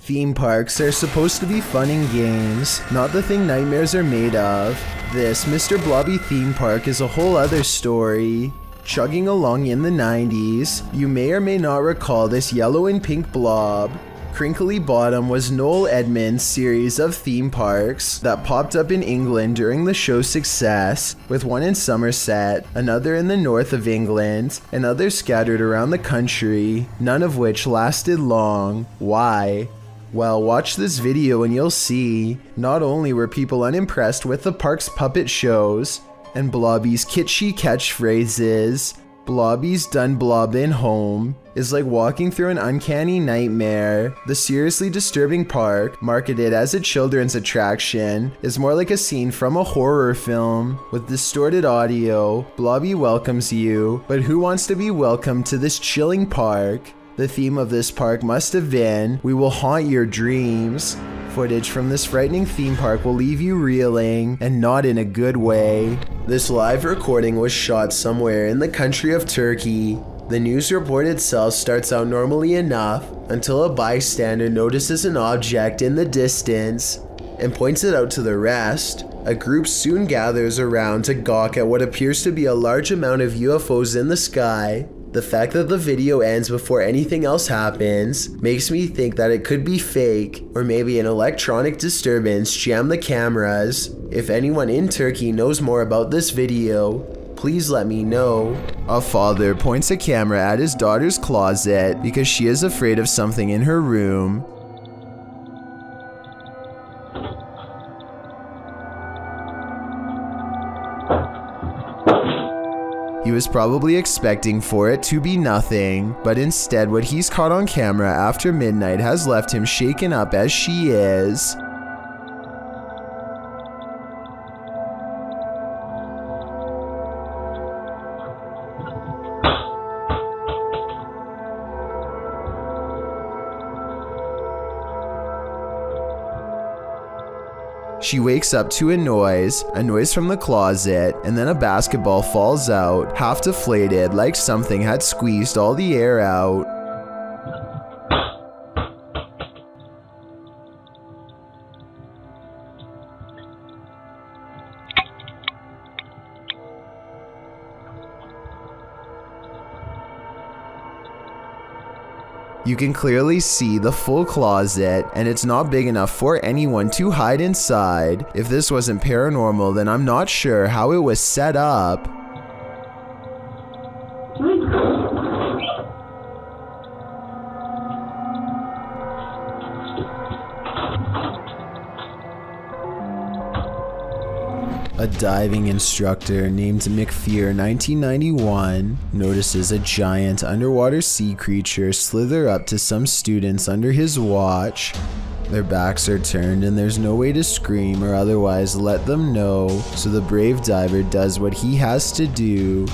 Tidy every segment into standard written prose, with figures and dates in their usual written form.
Theme parks are supposed to be fun and games, not the thing nightmares are made of. This Mr. Blobby theme park is a whole other story. Chugging along in the 90s, you may or may not recall this yellow and pink blob. Crinkly Bottom was Noel Edmonds' series of theme parks that popped up in England during the show's success, with one in Somerset, another in the north of England, and others scattered around the country, none of which lasted long. Why? Well, watch this video and you'll see. Not only were people unimpressed with the park's puppet shows and Blobby's kitschy catchphrases, Blobby's done blobbin' home is like walking through an uncanny nightmare. The seriously disturbing park, marketed as a children's attraction, is more like a scene from a horror film. With distorted audio, Blobby welcomes you, but who wants to be welcomed to this chilling park? The theme of this park must have been, "We will haunt your dreams." Footage from this frightening theme park will leave you reeling, and not in a good way. This live recording was shot somewhere in the country of Turkey. The news report itself starts out normally enough until a bystander notices an object in the distance and points it out to the rest. A group soon gathers around to gawk at what appears to be a large amount of UFOs in the sky. The fact that the video ends before anything else happens makes me think that it could be fake, or maybe an electronic disturbance jammed the cameras. If anyone in Turkey knows more about this video, please let me know. A father points a camera at his daughter's closet because she is afraid of something in her room. He was probably expecting for it to be nothing, but instead what he's caught on camera after midnight has left him shaken up as she is. She wakes up to a noise from the closet, and then a basketball falls out, half deflated like something had squeezed all the air out. You can clearly see the full closet, and it's not big enough for anyone to hide inside. If this wasn't paranormal, then I'm not sure how it was set up. A diving instructor named McPhear 1991 notices a giant underwater sea creature slither up to some students under his watch. Their backs are turned and there's no way to scream or otherwise let them know, so the brave diver does what he has to do.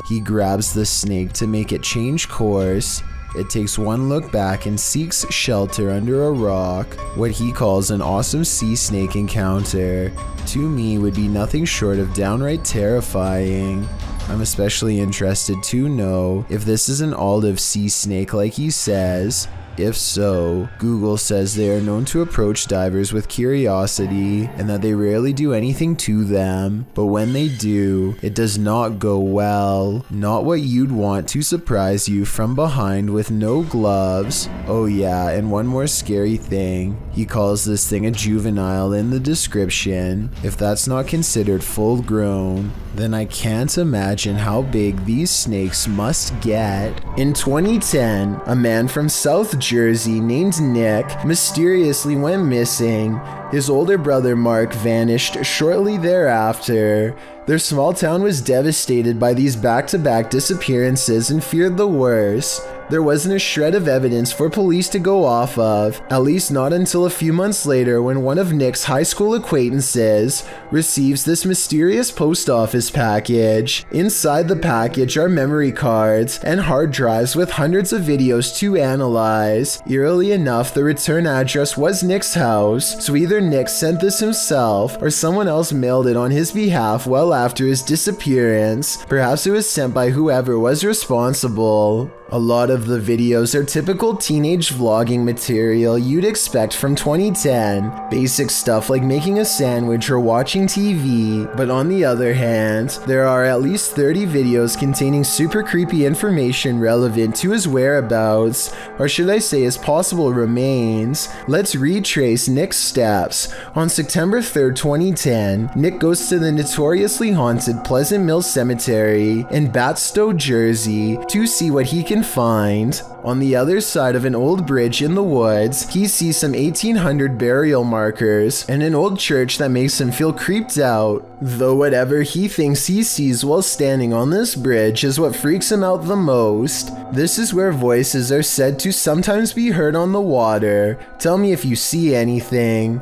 He grabs the snake to make it change course. It takes one look back and seeks shelter under a rock. What he calls an awesome sea snake encounter, to me would be nothing short of downright terrifying. I'm especially interested to know if this is an olive sea snake like he says. If so, Google says they are known to approach divers with curiosity and that they rarely do anything to them, but when they do, it does not go well. Not what you'd want to surprise you from behind with no gloves. Oh yeah, and one more scary thing. He calls this thing a juvenile in the description. If that's not considered full grown, then I can't imagine how big these snakes must get. In 2010, a man from South Jersey named Nick mysteriously went missing. His older brother Mark vanished shortly thereafter. Their small town was devastated by these back-to-back disappearances and feared the worst. There wasn't a shred of evidence for police to go off of, at least not until a few months later when one of Nick's high school acquaintances receives this mysterious post office package. Inside the package are memory cards and hard drives with hundreds of videos to analyze. Eerily enough, the return address was Nick's house, so either Nick sent this himself or someone else mailed it on his behalf well after his disappearance. Perhaps it was sent by whoever was responsible. A lot of the videos are typical teenage vlogging material you'd expect from 2010. Basic stuff like making a sandwich or watching TV. But on the other hand, there are at least 30 videos containing super creepy information relevant to his whereabouts, or should I say his possible remains. Let's retrace Nick's steps. On September 3rd, 2010, Nick goes to the notoriously haunted Pleasant Mills Cemetery in Batstow, Jersey to see what he can find. On the other side of an old bridge in the woods, he sees some 1800 burial markers and an old church that makes him feel creeped out. Though whatever he thinks he sees while standing on this bridge is what freaks him out the most. This is where voices are said to sometimes be heard on the water. Tell me if you see anything.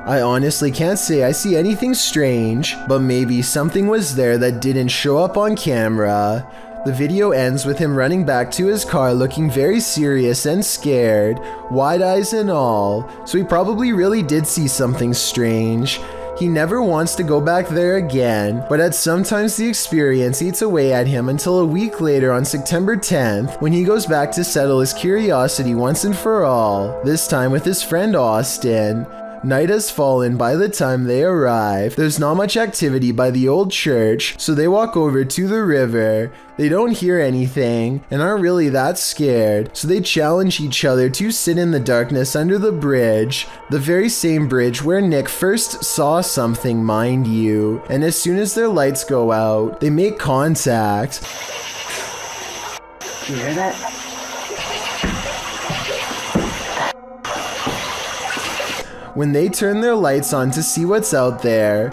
I honestly can't say I see anything strange, but maybe something was there that didn't show up on camera. The video ends with him running back to his car looking very serious and scared, wide eyes and all, so he probably really did see something strange. He never wants to go back there again, but at sometimes the experience eats away at him until a week later on September 10th, when he goes back to settle his curiosity once and for all, this time with his friend Austin. Night has fallen by the time they arrive. There's not much activity by the old church, so they walk over to the river. They don't hear anything and aren't really that scared, so they challenge each other to sit in the darkness under the bridge, the very same bridge where Nick first saw something, mind you. And as soon as their lights go out, they make contact. You hear that? When they turn their lights on to see what's out there,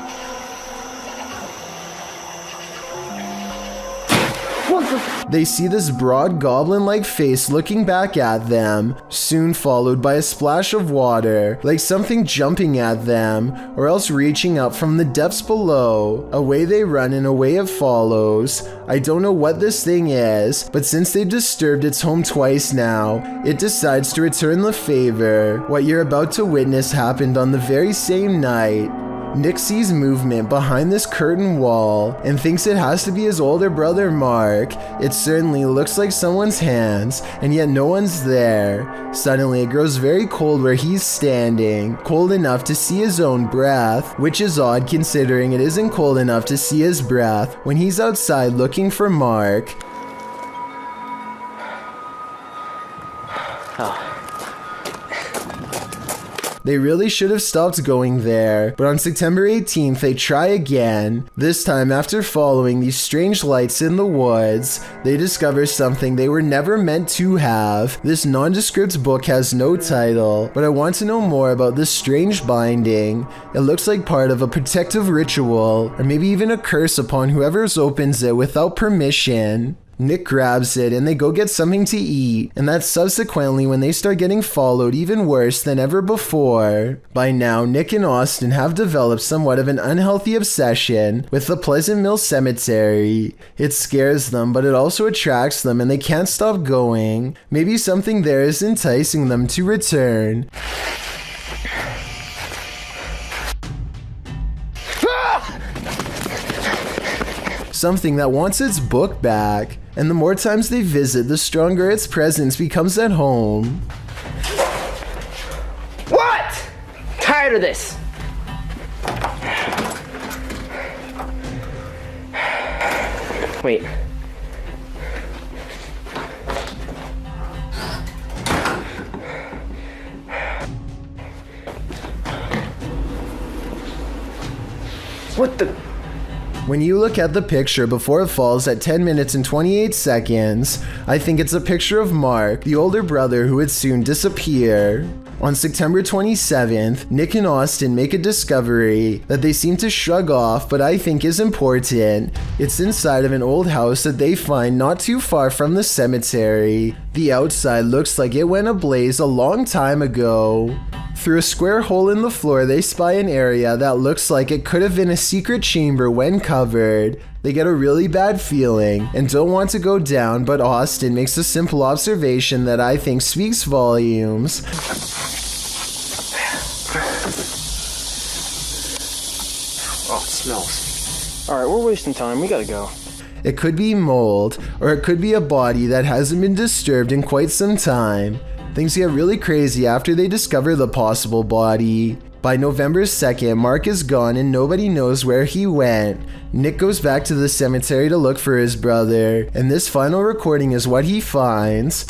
they see this broad goblin-like face looking back at them, soon followed by a splash of water, like something jumping at them, or else reaching up from the depths below. Away they run and away it follows. I don't know what this thing is, but since they've disturbed its home twice now, it decides to return the favor. What you're about to witness happened on the very same night. Nick sees movement behind this curtain wall and thinks it has to be his older brother Mark. It certainly looks like someone's hands, and yet no one's there. Suddenly it grows very cold where he's standing, cold enough to see his own breath, which is odd considering it isn't cold enough to see his breath when he's outside looking for Mark. They really should have stopped going there, but on September 18th they try again. This time, after following these strange lights in the woods, they discover something they were never meant to have. This nondescript book has no title, but I want to know more about this strange binding. It looks like part of a protective ritual, or maybe even a curse upon whoever opens it without permission. Nick grabs it and they go get something to eat, and that's subsequently when they start getting followed even worse than ever before. By now, Nick and Austin have developed somewhat of an unhealthy obsession with the Pleasant Mills Cemetery. It scares them, but it also attracts them and they can't stop going. Maybe something there is enticing them to return. Something that wants its book back, and the more times they visit, the stronger its presence becomes at home. What? Tired of this. Wait. What the? When you look at the picture before it falls at 10 minutes and 28 seconds, I think it's a picture of Mark, the older brother who would soon disappear. On September 27th, Nick and Austin make a discovery that they seem to shrug off but I think is important. It's inside of an old house that they find not too far from the cemetery. The outside looks like it went ablaze a long time ago. Through a square hole in the floor, they spy an area that looks like it could have been a secret chamber when covered. They get a really bad feeling and don't want to go down, but Austin makes a simple observation that I think speaks volumes. Oh, it smells. Alright, we're wasting time. We gotta go. It could be mold, or it could be a body that hasn't been disturbed in quite some time. Things get really crazy after they discover the possible body. By November 2nd, Mark is gone and nobody knows where he went. Nick goes back to the cemetery to look for his brother, and this final recording is what he finds.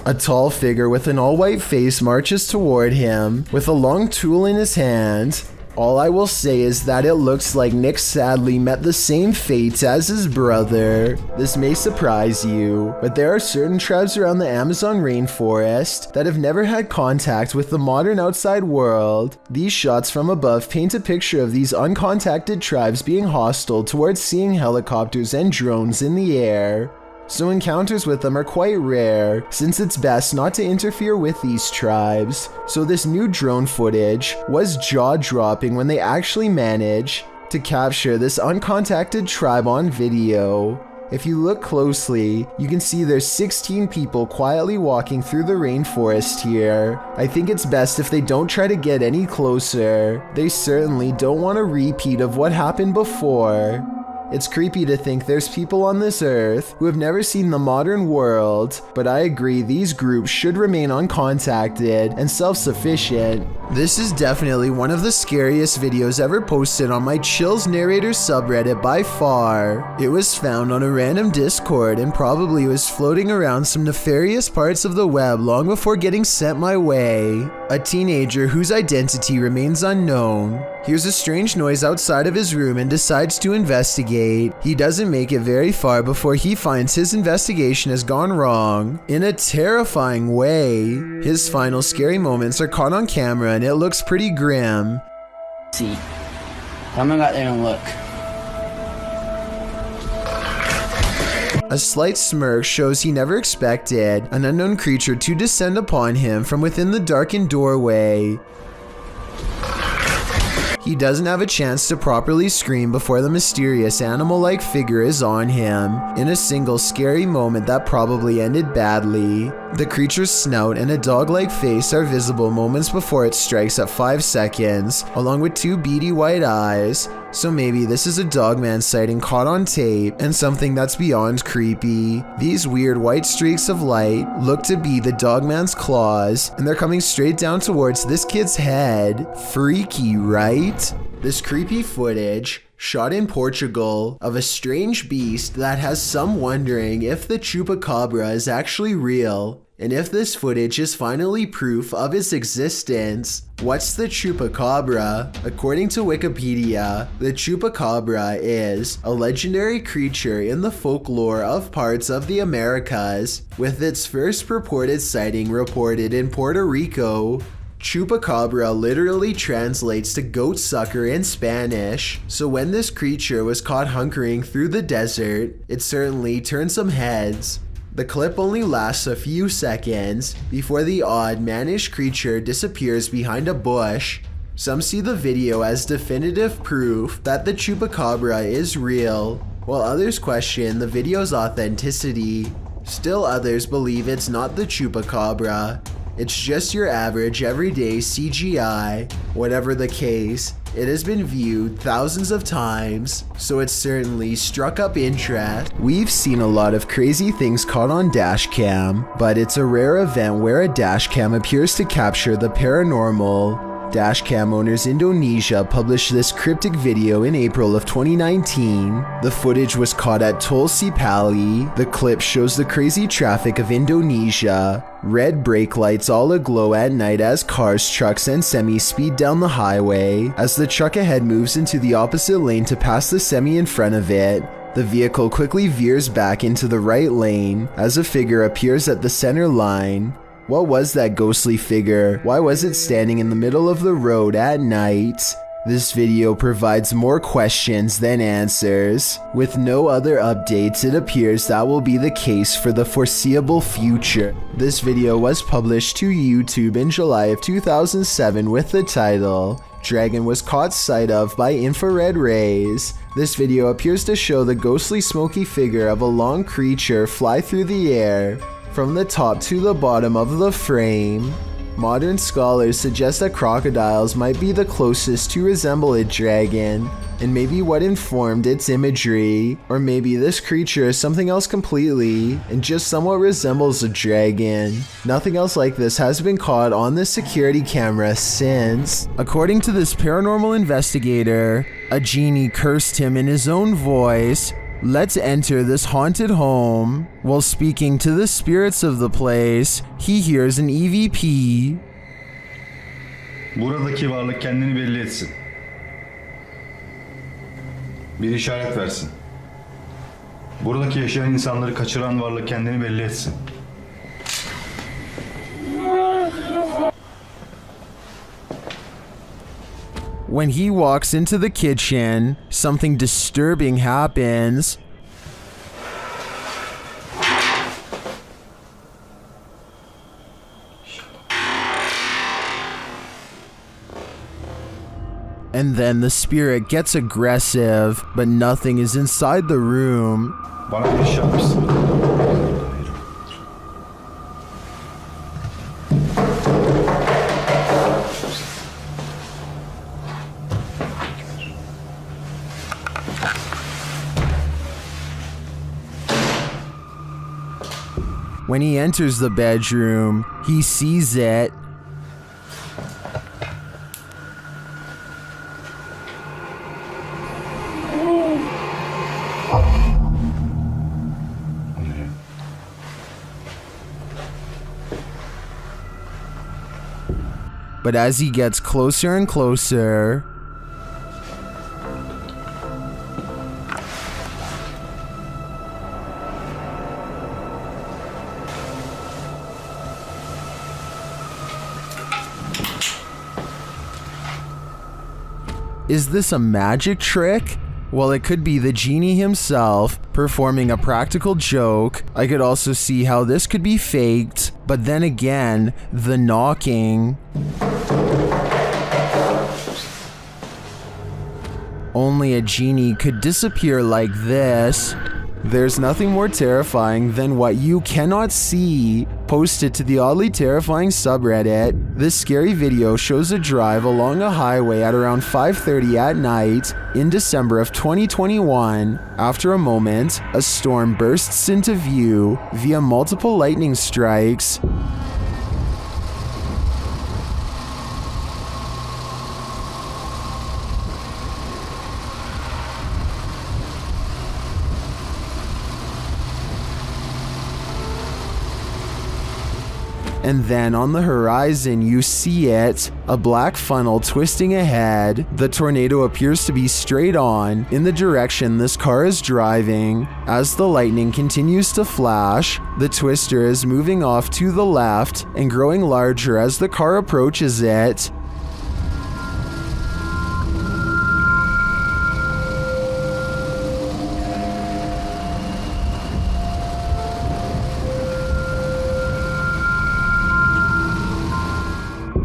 A tall figure with an all-white face marches toward him, with a long tool in his hand. All I will say is that it looks like Nick sadly met the same fate as his brother. This may surprise you, but there are certain tribes around the Amazon rainforest that have never had contact with the modern outside world. These shots from above paint a picture of these uncontacted tribes being hostile towards seeing helicopters and drones in the air. So encounters with them are quite rare, since it's best not to interfere with these tribes. So this new drone footage was jaw-dropping when they actually managed to capture this uncontacted tribe on video. If you look closely, you can see there's 16 people quietly walking through the rainforest here. I think it's best if they don't try to get any closer. They certainly don't want a repeat of what happened before. It's creepy to think there's people on this earth who have never seen the modern world, but I agree these groups should remain uncontacted and self-sufficient. This is definitely one of the scariest videos ever posted on my Chills Narrators subreddit by far. It was found on a random Discord and probably was floating around some nefarious parts of the web long before getting sent my way. A teenager whose identity remains unknown hears a strange noise outside of his room and decides to investigate. He doesn't make it very far before he finds his investigation has gone wrong in a terrifying way. His final scary moments are caught on camera and it looks pretty grim. See, I'm gonna go out there and look. A slight smirk shows he never expected an unknown creature to descend upon him from within the darkened doorway. He doesn't have a chance to properly scream before the mysterious animal-like figure is on him, in a single scary moment that probably ended badly. The creature's snout and a dog-like face are visible moments before it strikes at 5 seconds, along with 2 beady white eyes. So maybe this is a dogman sighting caught on tape, and something that's beyond creepy. These weird white streaks of light look to be the dogman's claws, and they're coming straight down towards this kid's head. Freaky, right? This creepy footage, shot in Portugal, of a strange beast that has some wondering if the chupacabra is actually real, and if this footage is finally proof of its existence. What's the chupacabra? According to Wikipedia, the chupacabra is a legendary creature in the folklore of parts of the Americas, with its first purported sighting reported in Puerto Rico. Chupacabra literally translates to goat sucker in Spanish, so when this creature was caught hunkering through the desert, it certainly turned some heads. The clip only lasts a few seconds before the odd, mannish creature disappears behind a bush. Some see the video as definitive proof that the chupacabra is real, while others question the video's authenticity. Still others believe it's not the chupacabra. It's just your average everyday CGI. Whatever the case, it has been viewed thousands of times, so it's certainly struck up interest. We've seen a lot of crazy things caught on dashcam, but it's a rare event where a dashcam appears to capture the paranormal. Dashcam owners Indonesia published this cryptic video in April of 2019. The footage was caught at Tol Sipali. The clip shows the crazy traffic of Indonesia. Red brake lights all aglow at night as cars, trucks, and semis speed down the highway. As the truck ahead moves into the opposite lane to pass the semi in front of it, The vehicle quickly veers back into the right lane as a figure appears at the center line. What was that ghostly figure? Why was it standing in the middle of the road at night? This video provides more questions than answers. With no other updates, it appears that will be the case for the foreseeable future. This video was published to YouTube in July of 2007 with the title, "Dragon was caught sight of by infrared rays." This video appears to show the ghostly smoky figure of a long creature fly through the air from the top to the bottom of the frame. Modern scholars suggest that crocodiles might be the closest to resemble a dragon, and maybe what informed its imagery, or maybe this creature is something else completely and just somewhat resembles a dragon. Nothing else like this has been caught on the security camera since. According to this paranormal investigator, a genie cursed him in his own voice. Let's enter this haunted home. While speaking to the spirits of the place, he hears an EVP. Buradaki varlık kendini belli etsin. Bir işaret versin. Buradaki yaşayan insanları kaçıran varlık kendini belli etsin. When he walks into the kitchen, something disturbing happens. And then the spirit gets aggressive, but nothing is inside the room. Bana bir iş yapmışsın. When he enters the bedroom, he sees it. But as he gets closer and closer, is this a magic trick? Well, it could be the genie himself performing a practical joke. I could also see how this could be faked, but then again, the knocking. Only a genie could disappear like this. There's nothing more terrifying than what you cannot see. Posted to the oddly terrifying subreddit, this scary video shows a drive along a highway at around 5:30 at night in December of 2021. After a moment, a storm bursts into view via multiple lightning strikes. And then on the horizon you see it, a black funnel twisting ahead. The tornado appears to be straight on in the direction this car is driving. As the lightning continues to flash, the twister is moving off to the left and growing larger as the car approaches it.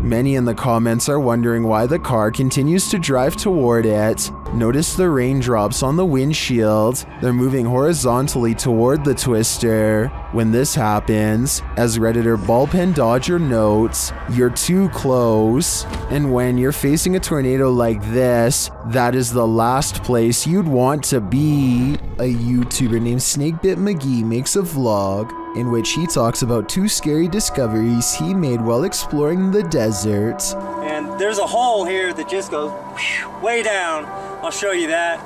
Many in the comments are wondering why the car continues to drive toward it. Notice the raindrops on the windshield. They're moving horizontally toward the twister. When this happens, as Redditor Ballpen Dodger notes, you're too close. And when you're facing a tornado like this, that is the last place you'd want to be. A YouTuber named Snakebit McGee makes a vlog in which he talks about 2 scary discoveries he made while exploring the desert. And there's a hole here that just goes way down. I'll show you that.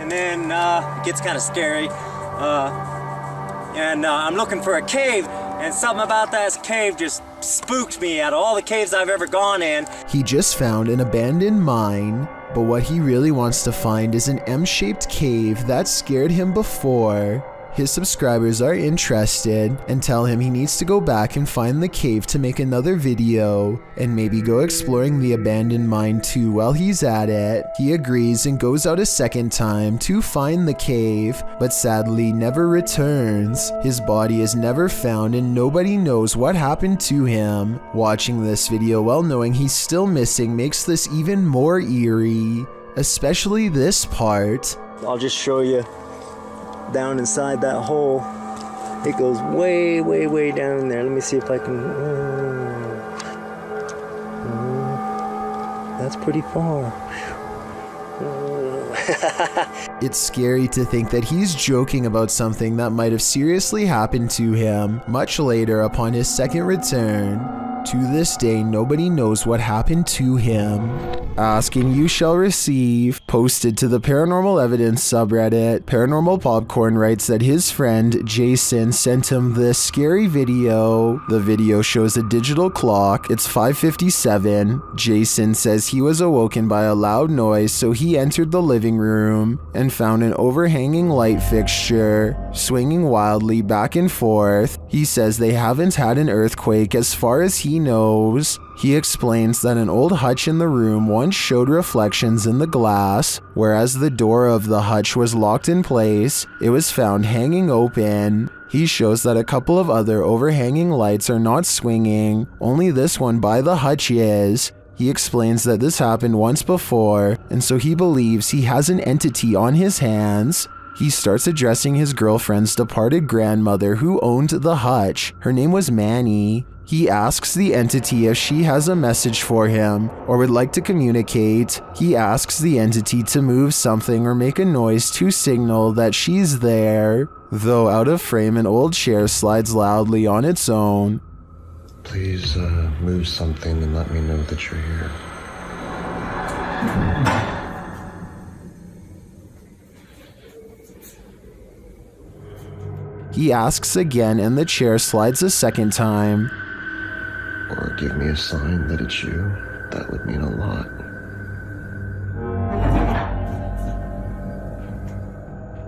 And then it gets kind of scary. I'm looking for a cave, and something about that cave just spooked me out of all the caves I've ever gone in. He just found an abandoned mine, But what he really wants to find is an M-shaped cave that scared him before. His subscribers are interested and tell him he needs to go back and find the cave to make another video and maybe go exploring the abandoned mine too while he's at it. He agrees and goes out a second time to find the cave, but sadly never returns. His body is never found and nobody knows what happened to him. Watching this video while knowing he's still missing makes this even more eerie, especially this part. I'll just show you down inside that hole. It goes way, way, way down there. Let me see if I can. That's pretty far. It's scary to think that he's joking about something that might have seriously happened to him much later upon his second return. To this day, nobody knows what happened to him. Ask and you shall receive. Posted to the Paranormal Evidence subreddit, Paranormal Popcorn writes that his friend Jason sent him this scary video. The video shows a digital clock. It's 5:57. Jason says he was awoken by a loud noise, so he entered the living room and found an overhanging light fixture swinging wildly back and forth. He says they haven't had an earthquake as far as he knows. He explains that an old hutch in the room once showed reflections in the glass, whereas the door of the hutch was locked in place. It was found hanging open. He shows that a couple of other overhanging lights are not swinging, only this one by the hutch is. He explains that this happened once before, and so he believes he has an entity on his hands. He starts addressing his girlfriend's departed grandmother who owned the hutch. Her name was Manny. He asks the entity if she has a message for him or would like to communicate. He asks the entity to move something or make a noise to signal that she's there. Though out of frame, an old chair slides loudly on its own. Please move something and let me know that you're here. He asks again and the chair slides a second time. Or give me a sign that it's you. That would mean a lot.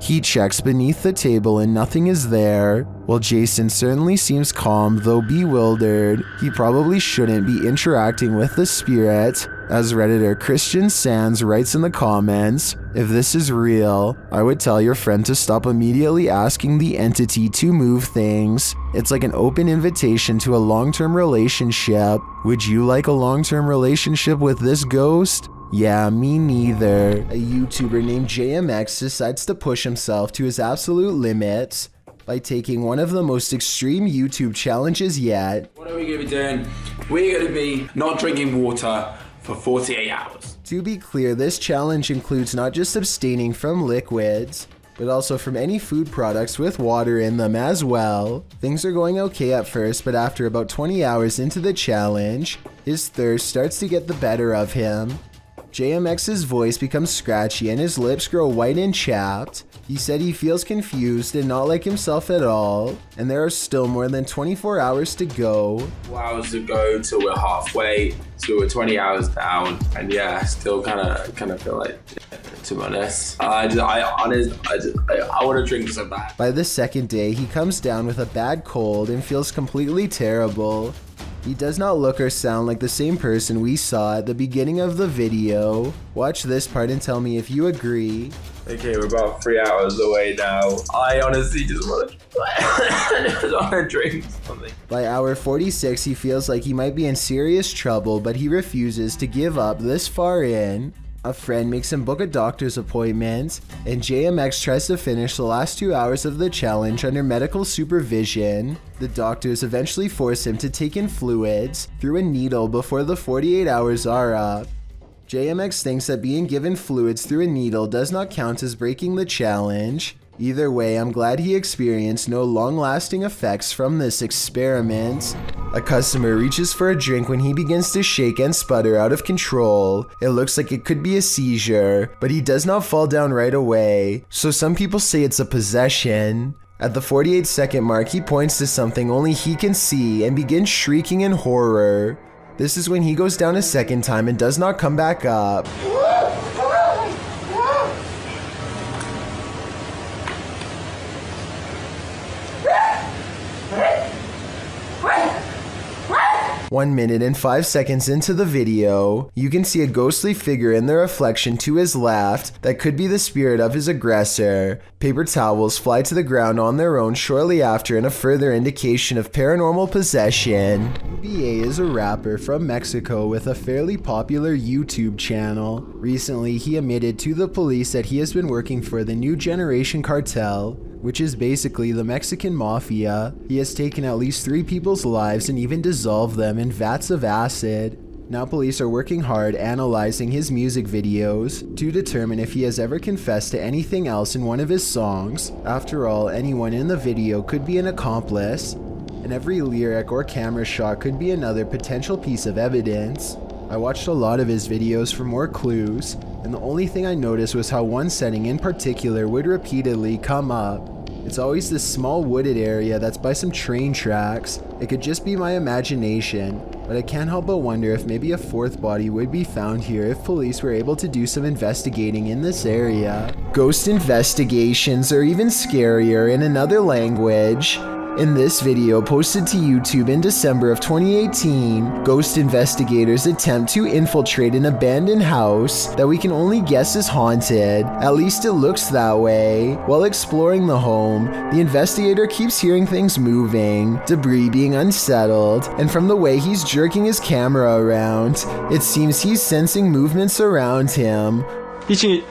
He checks beneath the table and nothing is there. While Jason certainly seems calm, though bewildered, he probably shouldn't be interacting with the spirit. As Redditor Christian Sands writes in the comments, if this is real, I would tell your friend to stop immediately asking the entity to move things. It's like an open invitation to a long-term relationship. Would you like a long-term relationship with this ghost? Yeah, me neither. A YouTuber named JMX decides to push himself to his absolute limits by taking one of the most extreme YouTube challenges yet. What are we going to be doing? We're going to be not drinking water for 48 hours. To be clear, this challenge includes not just abstaining from liquids, but also from any food products with water in them as well. Things are going okay at first, but after about 20 hours into the challenge, his thirst starts to get the better of him. JMX's voice becomes scratchy and his lips grow white and chapped. He said he feels confused and not like himself at all, and there are still more than 24 hours to go. 4 hours to go till we're halfway, so we're 20 hours down, and yeah, still kind of feel like, to be honest, I want to drink so bad. By the second day, he comes down with a bad cold and feels completely terrible. He does not look or sound like the same person we saw at the beginning of the video. Watch this part and tell me if you agree. Okay, we're about 3 hours away now. I honestly just want to drink something. By hour 46, he feels like he might be in serious trouble, but he refuses to give up this far in. A friend makes him book a doctor's appointment, and JMX tries to finish the last 2 hours of the challenge under medical supervision. The doctors eventually force him to take in fluids through a needle before the 48 hours are up. JMX thinks that being given fluids through a needle does not count as breaking the challenge. Either way, I'm glad he experienced no long-lasting effects from this experiment. A customer reaches for a drink when he begins to shake and sputter out of control. It looks like it could be a seizure, but he does not fall down right away, so some people say it's a possession. At the 48-second mark, he points to something only he can see and begins shrieking in horror. This is when he goes down a second time and does not come back up. 1 minute and 5 seconds into the video, you can see a ghostly figure in the reflection to his left that could be the spirit of his aggressor. Paper towels fly to the ground on their own shortly after in a further indication of paranormal possession. UBA is a rapper from Mexico with a fairly popular YouTube channel. Recently, he admitted to the police that he has been working for the New Generation Cartel, which is basically the Mexican mafia. He has taken at least 3 people's lives and even dissolved them in vats of acid. Now police are working hard analyzing his music videos to determine if he has ever confessed to anything else in one of his songs. After all, anyone in the video could be an accomplice, and every lyric or camera shot could be another potential piece of evidence. I watched a lot of his videos for more clues, and the only thing I noticed was how one setting in particular would repeatedly come up. It's always this small wooded area that's by some train tracks. It could just be my imagination, but I can't help but wonder if maybe a 4th body would be found here if police were able to do some investigating in this area. Ghost investigations are even scarier in another language. In this video posted to YouTube in December of 2018, ghost investigators attempt to infiltrate an abandoned house that we can only guess is haunted. At least it looks that way. While exploring the home, the investigator keeps hearing things moving, debris being unsettled, and from the way he's jerking his camera around, it seems he's sensing movements around him. 1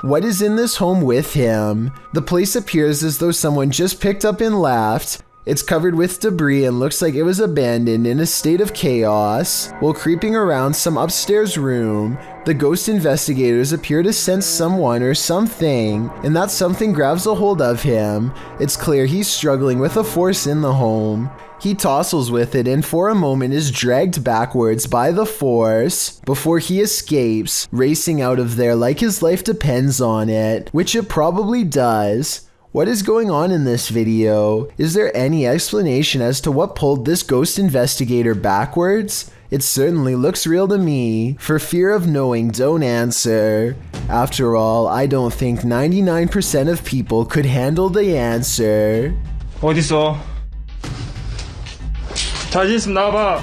What is in this home with him? The place appears as though someone just picked up and left. It's covered with debris and looks like it was abandoned in a state of chaos. While creeping around some upstairs room, the ghost investigators appear to sense someone or something, and that something grabs a hold of him. It's clear he's struggling with a force in the home. He tussles with it and for a moment is dragged backwards by the force before he escapes, racing out of there like his life depends on it, which it probably does. What is going on in this video? Is there any explanation as to what pulled this ghost investigator backwards? It certainly looks real to me. For fear of knowing, don't answer. After all, I don't think 99% of people could handle the answer. 어딨어? 자신 있으면 나와봐.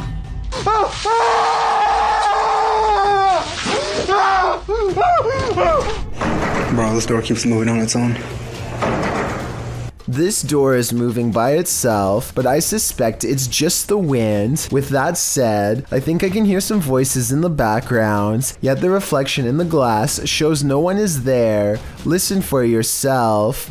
Bro, this door keeps moving on its own. This door is moving by itself, but I suspect it's just the wind. With that said, I think I can hear some voices in the background, yet the reflection in the glass shows no one is there. Listen for yourself.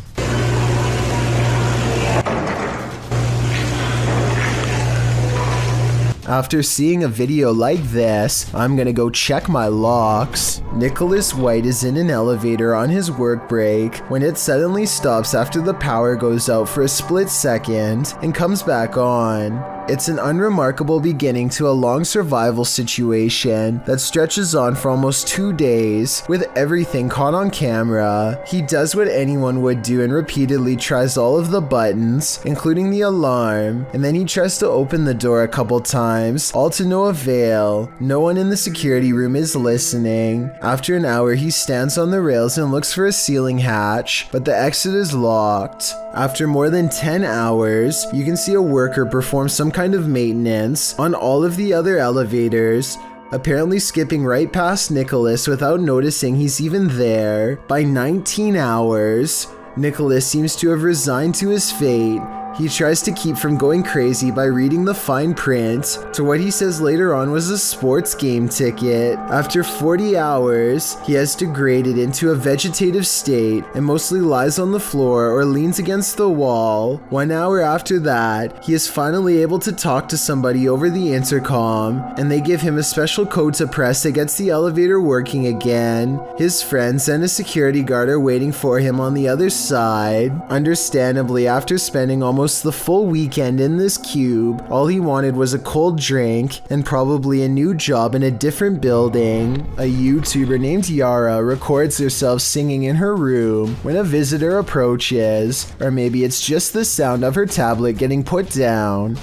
After seeing a video like this, I'm gonna go check my locks. Nicholas White is in an elevator on his work break when it suddenly stops after the power goes out for a split second and comes back on. It's an unremarkable beginning to a long survival situation that stretches on for almost 2 days, with everything caught on camera. He does what anyone would do and repeatedly tries all of the buttons, including the alarm, and then he tries to open the door a couple times, all to no avail. No one in the security room is listening. After an hour, he stands on the rails and looks for a ceiling hatch, but the exit is locked. After more than 10 hours, you can see a worker perform some kind of maintenance on all of the other elevators, apparently skipping right past Nicholas without noticing he's even there. By 19 hours, Nicholas seems to have resigned to his fate. He tries to keep from going crazy by reading the fine print to what he says later on was a sports game ticket. After 40 hours, he has degraded into a vegetative state and mostly lies on the floor or leans against the wall. 1 hour after that, he is finally able to talk to somebody over the intercom, and they give him a special code to press that gets the elevator working again. His friends and a security guard are waiting for him on the other side. Understandably, after spending almost the full weekend in this cube, all he wanted was a cold drink and probably a new job in a different building. A YouTuber named Yara records herself singing in her room when a visitor approaches, or maybe it's just the sound of her tablet getting put down.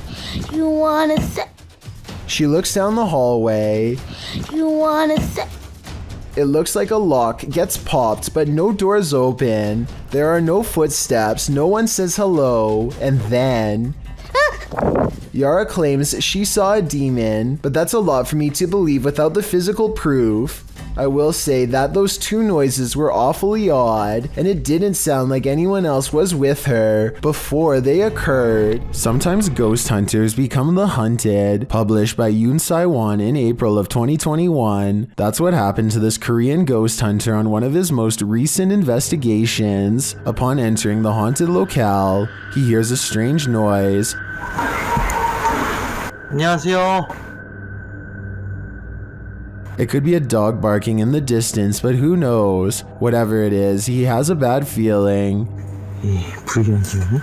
You wanna say? She looks down the hallway. You wanna say? It looks like a lock gets popped, but no doors open. There are no footsteps, no one says hello, and then... Yara claims she saw a demon, but that's a lot for me to believe without the physical proof. I will say that those two noises were awfully odd, and it didn't sound like anyone else was with her before they occurred. Sometimes ghost hunters become the hunted, published by Yoon Sai-won in April of 2021. That's what happened to this Korean ghost hunter on one of his most recent investigations. Upon entering the haunted locale, he hears a strange noise. 안녕하세요. It could be a dog barking in the distance, but who knows? Whatever it is, he has a bad feeling. 불길한 기운이?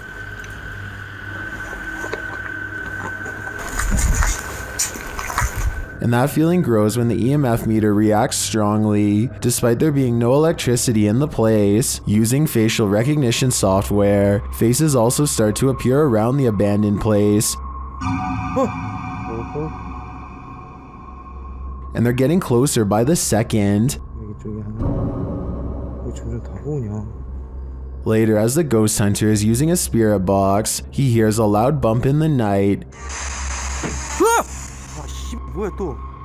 And that feeling grows when the EMF meter reacts strongly, despite there being no electricity in the place. Using facial recognition software, faces also start to appear around the abandoned place. And they're getting closer by the second. Later, as the ghost hunter is using a spirit box, he hears a loud bump in the night.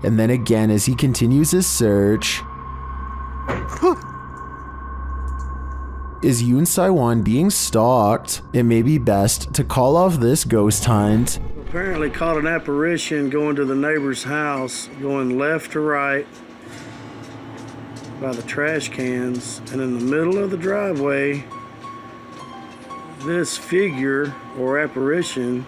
And then again as he continues his search. Is Yoon Sai-won being stalked? It may be best to call off this ghost hunt. Apparently caught an apparition going to the neighbor's house, going left to right by the trash cans, and in the middle of the driveway, this figure or apparition.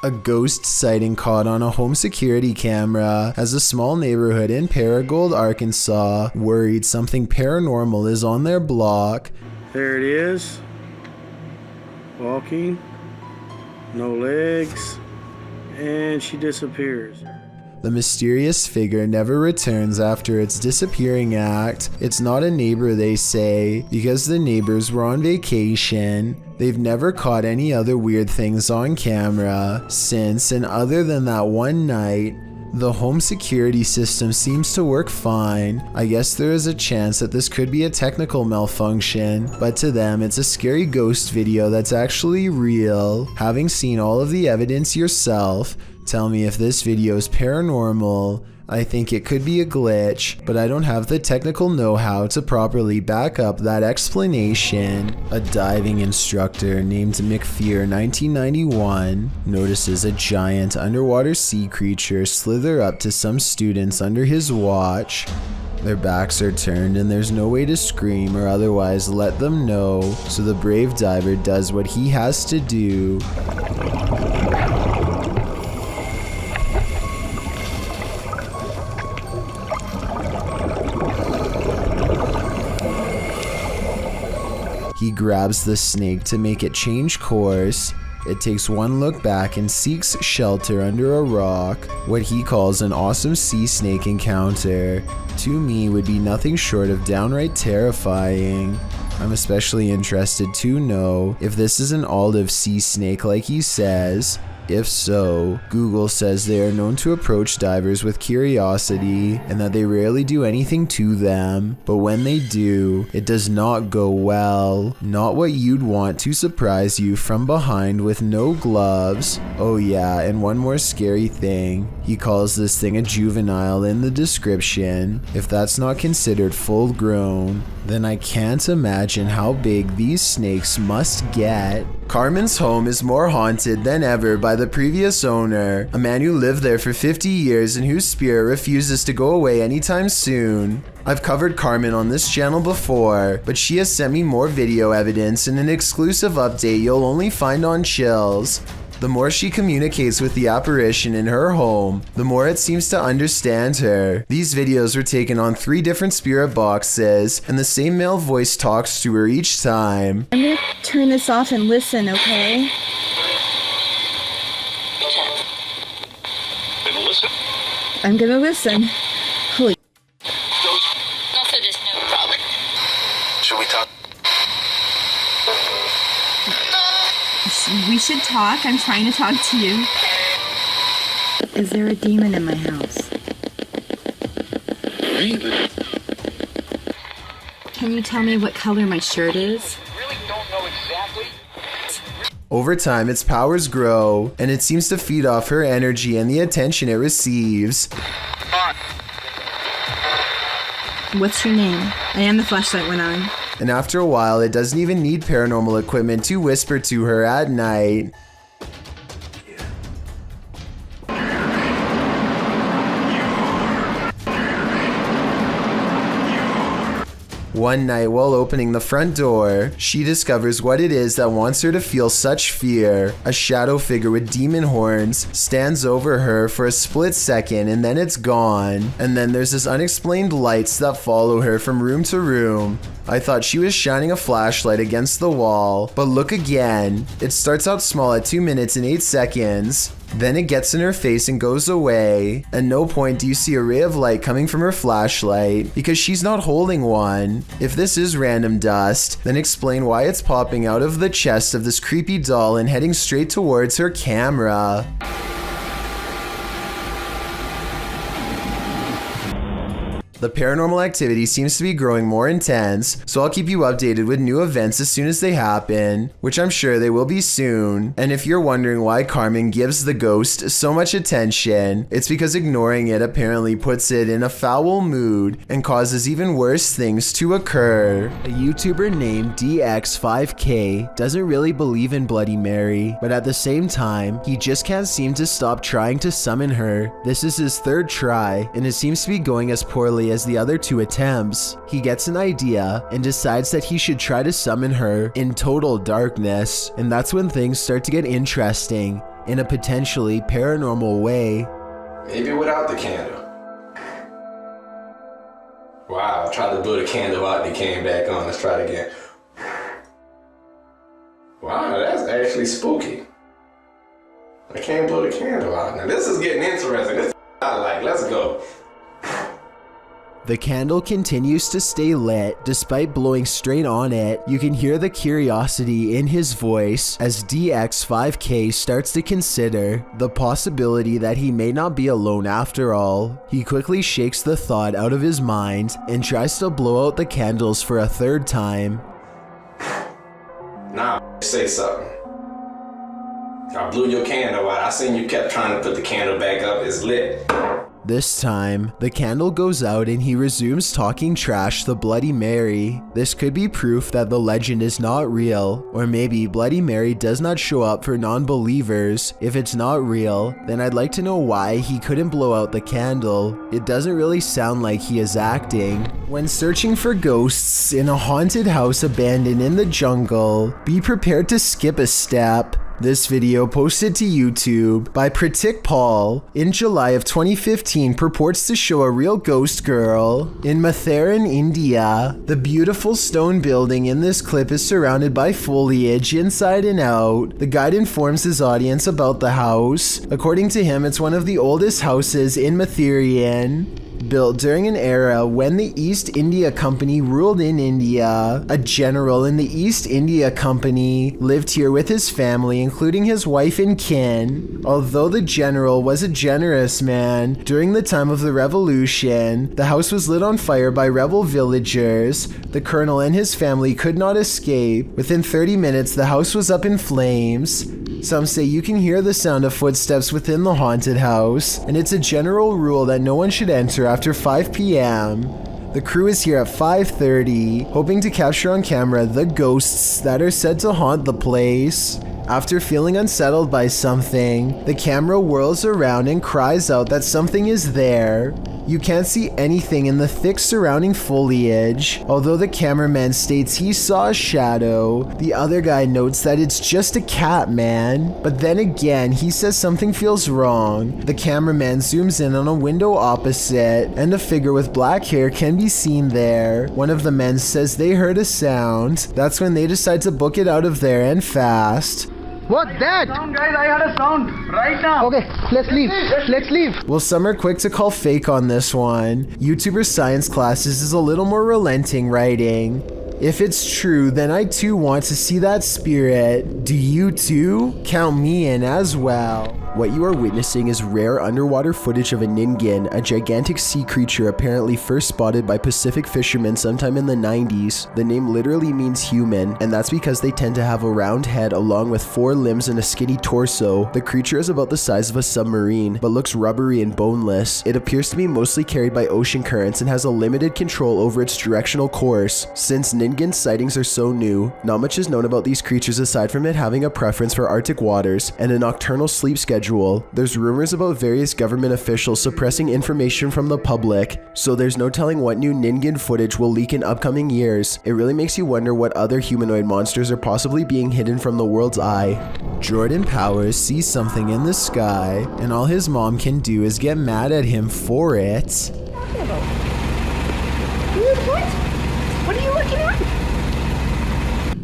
A ghost sighting caught on a home security camera as a small neighborhood in Paragould, Arkansas, worried something paranormal is on their block. There it is, walking, no legs, and she disappears. The mysterious figure never returns after its disappearing act. It's not a neighbor, they say, because the neighbors were on vacation. They've never caught any other weird things on camera since, and other than that one night, the home security system seems to work fine. I guess there is a chance that this could be a technical malfunction, but to them it's a scary ghost video that's actually real. Having seen all of the evidence yourself, tell me if this video is paranormal. I think it could be a glitch, but I don't have the technical know-how to properly back up that explanation. A diving instructor named McFear 1991 notices a giant underwater sea creature slither up to some students under his watch. Their backs are turned and there's no way to scream or otherwise let them know, so the brave diver does what he has to do. He grabs the snake to make it change course. It takes one look back and seeks shelter under a rock. What he calls an awesome sea snake encounter, to me would be nothing short of downright terrifying. I'm especially interested to know if this is an olive sea snake like he says. If so, Google says they are known to approach divers with curiosity and that they rarely do anything to them, but when they do, it does not go well. Not what you'd want to surprise you from behind with no gloves. Oh yeah, and one more scary thing. He calls this thing a juvenile in the description. If that's not considered full grown, then I can't imagine how big these snakes must get. Carmen's home is more haunted than ever by the previous owner, a man who lived there for 50 years and whose spirit refuses to go away anytime soon. I've covered Carmen on this channel before, but she has sent me more video evidence and an exclusive update you'll only find on Chills. The more she communicates with the apparition in her home, the more it seems to understand her. These videos were taken on 3 different spirit boxes, and the same male voice talks to her each time. I'm gonna turn this off and listen, okay? I'm gonna listen. Holy. Also, just no problem. Should we talk? We should talk. I'm trying to talk to you. Is there a demon in my house? Can you tell me what color my shirt is? Really don't know exactly. Over time, its powers grow, and it seems to feed off her energy and the attention it receives. What's your name? And the flashlight went on. And after a while, it doesn't even need paranormal equipment to whisper to her at night. One night, while opening the front door, she discovers what it is that wants her to feel such fear. A shadow figure with demon horns stands over her for a split second, and then it's gone. And then there's this unexplained lights that follow her from room to room. I thought she was shining a flashlight against the wall, but look again. It starts out small at 2 minutes and 8 seconds. Then it gets in her face and goes away. At no point do you see a ray of light coming from her flashlight, because she's not holding one. If this is random dust, then explain why it's popping out of the chest of this creepy doll and heading straight towards her camera. The paranormal activity seems to be growing more intense, so I'll keep you updated with new events as soon as they happen, which I'm sure they will be soon. And if you're wondering why Carmen gives the ghost so much attention, it's because ignoring it apparently puts it in a foul mood and causes even worse things to occur. A YouTuber named DX5K doesn't really believe in Bloody Mary, but at the same time, he just can't seem to stop trying to summon her. This is his third try, and it seems to be going as poorly as the other 2 attempts. He gets an idea and decides that he should try to summon her in total darkness, and that's when things start to get interesting in a potentially paranormal way. Maybe without the candle. Wow, I tried to blow the candle out and it came back on. Let's try it again. Wow, that's actually spooky. I can't blow the candle out. Now this is getting interesting. This I like. Let's go. The candle continues to stay lit despite blowing straight on it. You can hear the curiosity in his voice as DX5K starts to consider the possibility that he may not be alone after all. He quickly shakes the thought out of his mind and tries to blow out the candles for a 3rd time. Nah, say something. I blew your candle out. I seen you kept trying to put the candle back up. It's lit. This time, the candle goes out and he resumes talking trash to Bloody Mary. This could be proof that the legend is not real, or maybe Bloody Mary does not show up for non-believers. If it's not real, then I'd like to know why he couldn't blow out the candle. It doesn't really sound like he is acting. When searching for ghosts in a haunted house abandoned in the jungle, be prepared to skip a step. This video, posted to YouTube by Pratik Paul in July of 2015, purports to show a real ghost girl in Matharan, India. The beautiful stone building in this clip is surrounded by foliage inside and out. The guide informs his audience about the house. According to him, it's one of the oldest houses in Matharan, built during an era when the East India Company ruled in India. A general in the East India Company lived here with his family, including his wife and kin. Although the general was a generous man, during the time of the revolution, the house was lit on fire by rebel villagers. The colonel and his family could not escape. Within 30 minutes, the house was up in flames. Some say you can hear the sound of footsteps within the haunted house, and it's a general rule that no one should enter after 5 p.m. The crew is here at 5:30, hoping to capture on camera the ghosts that are said to haunt the place. After feeling unsettled by something, the camera whirls around and cries out that something is there. You can't see anything in the thick surrounding foliage. Although the cameraman states he saw a shadow, the other guy notes that it's just a cat, man. But then again, he says something feels wrong. The cameraman zooms in on a window opposite, and a figure with black hair can be seen there. One of the men says they heard a sound. That's when they decide to book it out of there, and fast. What's that? Sound, guys, I heard a sound right now. Okay, let's leave. Let's leave. Well, some are quick to call fake on this one. YouTuber Science Classes is a little more relenting, writing, If it's true, then I too want to see that spirit. Do you too? Count me in as well. What you are witnessing is rare underwater footage of a ningen, a gigantic sea creature apparently first spotted by Pacific fishermen sometime in the 90s. The name literally means human, and that's because they tend to have a round head along with 4 limbs and a skinny torso. The creature is about the size of a submarine, but looks rubbery and boneless. It appears to be mostly carried by ocean currents and has a limited control over its directional course. Since ningen sightings are so new, not much is known about these creatures aside from it having a preference for Arctic waters and a nocturnal sleep schedule. There's rumors about various government officials suppressing information from the public, so there's no telling what new ningen footage will leak in upcoming years. It really makes you wonder what other humanoid monsters are possibly being hidden from the world's eye. Jordan Powers sees something in the sky, and all his mom can do is get mad at him for it. What are you looking at?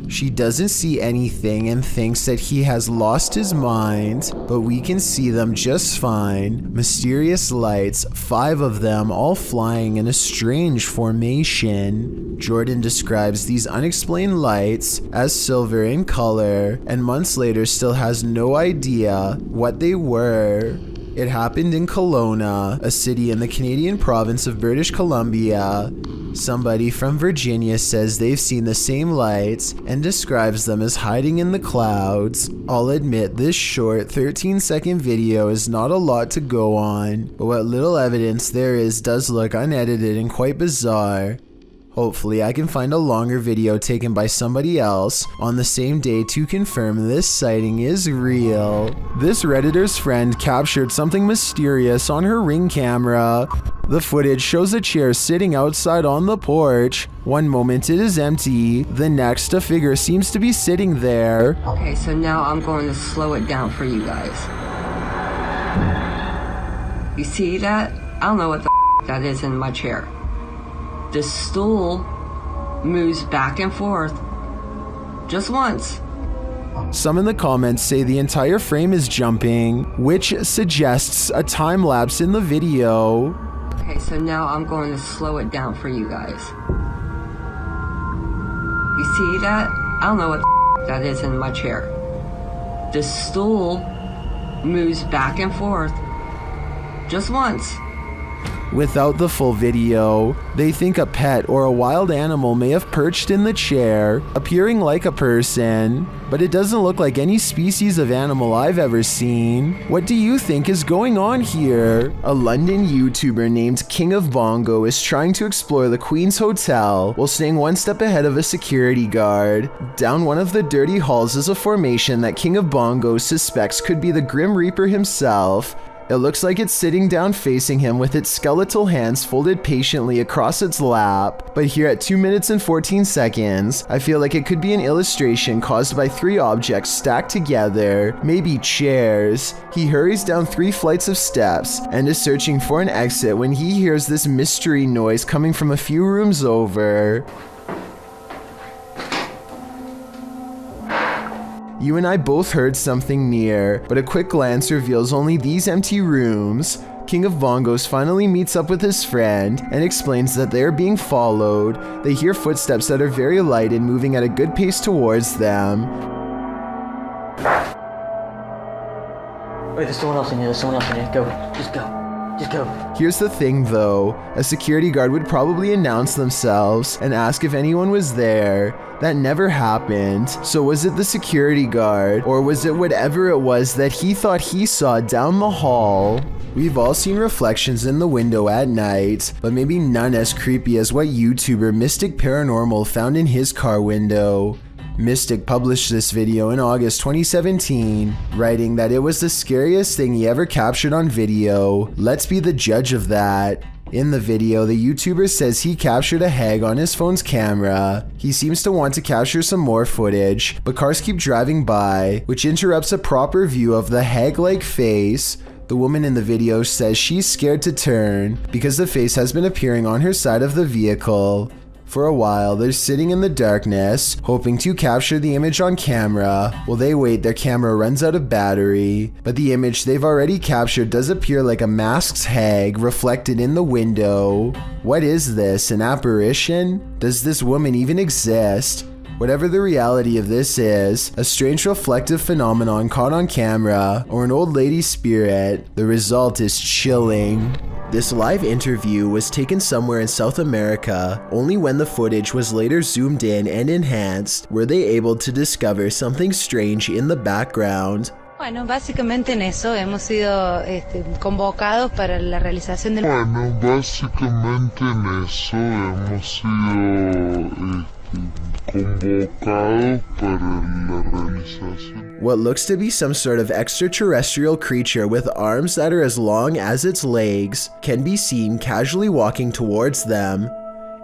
She doesn't see anything and thinks that he has lost his mind, but we can see them just fine. Mysterious lights, 5 of them, all flying in a strange formation. Jordan describes these unexplained lights as silver in color, and months later still has no idea what they were. It happened in Kelowna, a city in the Canadian province of British Columbia. Somebody from Virginia says they've seen the same lights and describes them as hiding in the clouds. I'll admit this short 13-second video is not a lot to go on, but what little evidence there is does look unedited and quite bizarre. Hopefully I can find a longer video taken by somebody else on the same day to confirm this sighting is real. This Redditor's friend captured something mysterious on her Ring camera. The footage shows a chair sitting outside on the porch. One moment it is empty, the next a figure seems to be sitting there. Okay, so now I'm going to slow it down for you guys. You see that? I don't know what the that is in my chair. The stool moves back and forth just once. Some in the comments say the entire frame is jumping, which suggests a time lapse in the video. Okay, so now I'm going to slow it down for you guys. You see that? I don't know what that is in my chair. The stool moves back and forth just once. Without the full video, they think a pet or a wild animal may have perched in the chair, appearing like a person, but it doesn't look like any species of animal I've ever seen. What do you think is going on here? A London YouTuber named King of Bongo is trying to explore the Queen's Hotel while staying one step ahead of a security guard. Down one of the dirty halls is a formation that King of Bongo suspects could be the Grim Reaper himself. It looks like it's sitting down facing him with its skeletal hands folded patiently across its lap. But here at 2 minutes and 14 seconds, I feel like it could be an illustration caused by 3 objects stacked together, maybe chairs. He hurries down 3 flights of steps and is searching for an exit when he hears this mystery noise coming from a few rooms over. You and I both heard something near, but a quick glance reveals only these empty rooms. King of Bongos finally meets up with his friend and explains that they are being followed. They hear footsteps that are very light and moving at a good pace towards them. Wait, there's someone else in here, Go, just go. Just go. Here's the thing though, a security guard would probably announce themselves and ask if anyone was there. That never happened. So was it the security guard, or was it whatever it was that he thought he saw down the hall? We've all seen reflections in the window at night, but maybe none as creepy as what YouTuber Mystic Paranormal found in his car window. Mystic published this video in August 2017, writing that it was the scariest thing he ever captured on video. Let's be the judge of that. In the video, the YouTuber says he captured a hag on his phone's camera. He seems to want to capture some more footage, but cars keep driving by, which interrupts a proper view of the hag-like face. The woman in the video says she's scared to turn because the face has been appearing on her side of the vehicle. For a while, they're sitting in the darkness, hoping to capture the image on camera. While they wait, their camera runs out of battery, but the image they've already captured does appear like a masked hag reflected in the window. What is this, an apparition? Does this woman even exist? Whatever the reality of this is, a strange reflective phenomenon caught on camera, or an old lady spirit, the result is chilling. This live interview was taken somewhere in South America. Only when the footage was later zoomed in and enhanced were they able to discover something strange in the background. Bueno, básicamente en eso hemos sido convocados para la realización del... Bueno, básicamente en eso hemos sido convocados para la realización. What looks to be some sort of extraterrestrial creature with arms that are as long as its legs can be seen casually walking towards them.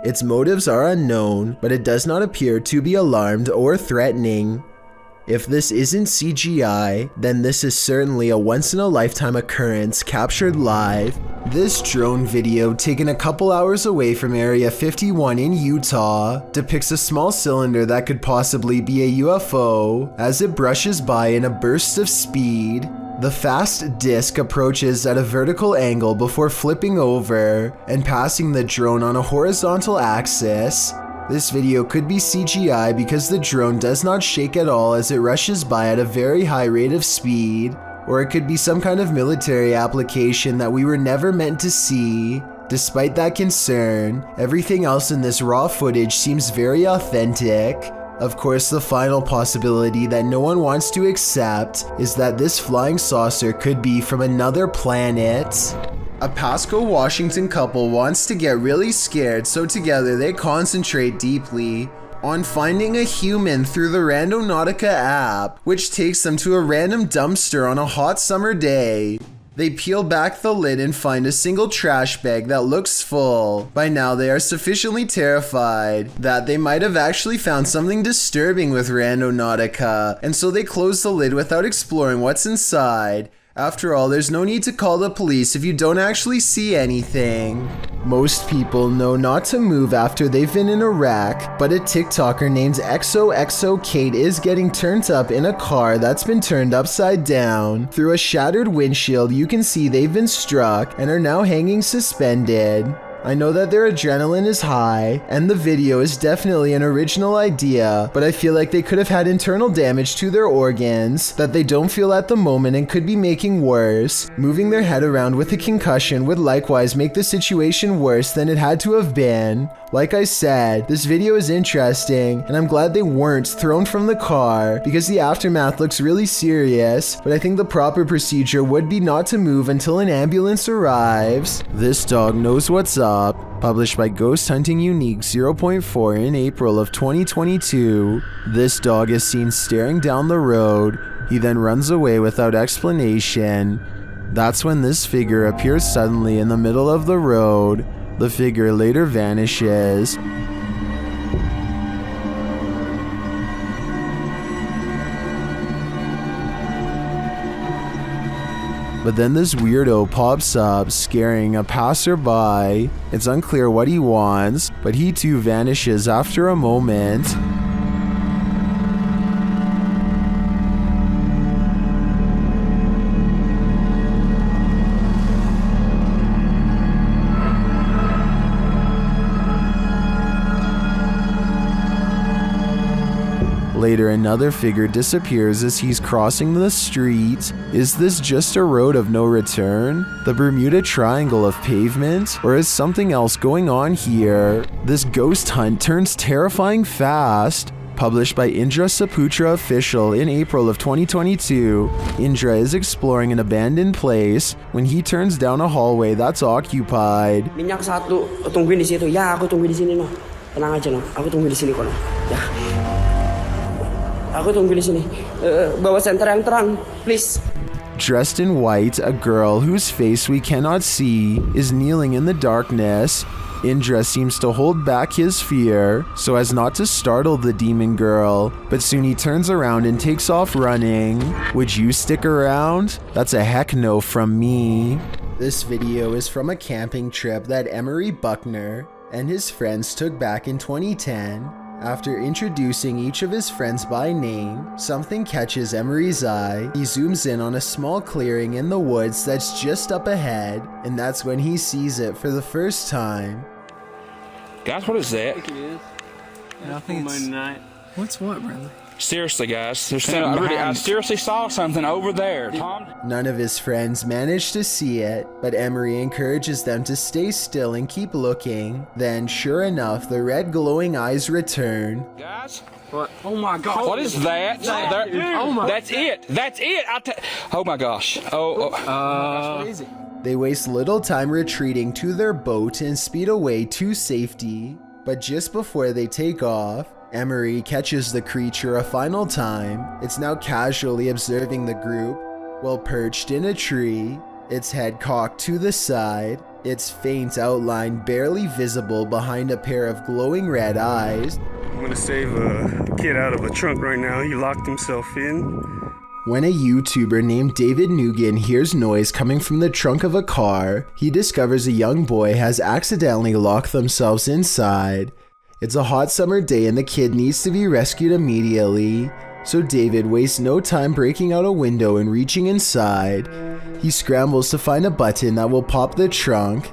Its motives are unknown, but it does not appear to be alarmed or threatening. If this isn't CGI, then this is certainly a once-in-a-lifetime occurrence captured live. This drone video, taken a couple hours away from Area 51 in Utah, depicts a small cylinder that could possibly be a UFO as it brushes by in a burst of speed. The fast disc approaches at a vertical angle before flipping over and passing the drone on a horizontal axis. This video could be CGI because the drone does not shake at all as it rushes by at a very high rate of speed, or it could be some kind of military application that we were never meant to see. Despite that concern, everything else in this raw footage seems very authentic. Of course, the final possibility that no one wants to accept is that this flying saucer could be from another planet. A Pasco, Washington couple wants to get really scared, so together they concentrate deeply on finding a human through the Randonautica app, which takes them to a random dumpster on a hot summer day. They peel back the lid and find a single trash bag that looks full. By now they are sufficiently terrified that they might have actually found something disturbing with Randonautica, and so they close the lid without exploring what's inside. After all, there's no need to call the police if you don't actually see anything. Most people know not to move after they've been in a wreck, but a TikToker named XOXOKate is getting turned up in a car that's been turned upside down. Through a shattered windshield, you can see they've been struck and are now hanging suspended. I know that their adrenaline is high, and the video is definitely an original idea, but I feel like they could have had internal damage to their organs that they don't feel at the moment and could be making worse. Moving their head around with a concussion would likewise make the situation worse than it had to have been. Like I said, this video is interesting, and I'm glad they weren't thrown from the car because the aftermath looks really serious, but I think the proper procedure would be not to move until an ambulance arrives. This dog knows what's up. Published by Ghost Hunting Unique 0.4 in April of 2022. This dog is seen staring down the road. He then runs away without explanation. That's when this figure appears suddenly in the middle of the road. The figure later vanishes. But then this weirdo pops up, scaring a passerby. It's unclear what he wants, but he too vanishes after a moment. Later, another figure disappears as he's crossing the street. Is this just a road of no return? The Bermuda Triangle of pavement? Or is something else going on here? This ghost hunt turns terrifying fast. Published by Indra Saputra Official in April of 2022, Indra is exploring an abandoned place when he turns down a hallway that's occupied. Minyak satu, tungguin di situ. Ya, aku tunggu di sini no. Tenang aja no. Aku tunggu di sini kok no. Ya. Aku tunggu di sini. Bawa senter yang terang, please. Dressed in white, a girl whose face we cannot see is kneeling in the darkness. Indra seems to hold back his fear so as not to startle the demon girl, but soon he turns around and takes off running. Would you stick around? That's a heck no from me. This video is from a camping trip that Emery Buckner and his friends took back in 2010. After introducing each of his friends by name, something catches Emery's eye. He zooms in on a small clearing in the woods that's just up ahead, and that's when he sees it for the first time. Guys, what is that? I think it is. I think it's... What's what, brother? Seriously, guys, there's something I seriously saw something over there, Tom. None of his friends managed to see it, but Emery encourages them to stay still and keep looking. Then, sure enough, the red glowing eyes return. Guys? What? Oh my God. What is that? That's it. That's it. Oh my gosh. What is it? They waste little time retreating to their boat and speed away to safety. But just before they take off, Emery catches the creature a final time. It's now casually observing the group while perched in a tree, its head cocked to the side, its faint outline barely visible behind a pair of glowing red eyes. I'm gonna save a kid out of a trunk right now. He locked himself in. When a YouTuber named David Nugan hears noise coming from the trunk of a car, he discovers a young boy has accidentally locked themselves inside. It's a hot summer day and the kid needs to be rescued immediately, so David wastes no time breaking out a window and reaching inside. He scrambles to find a button that will pop the trunk.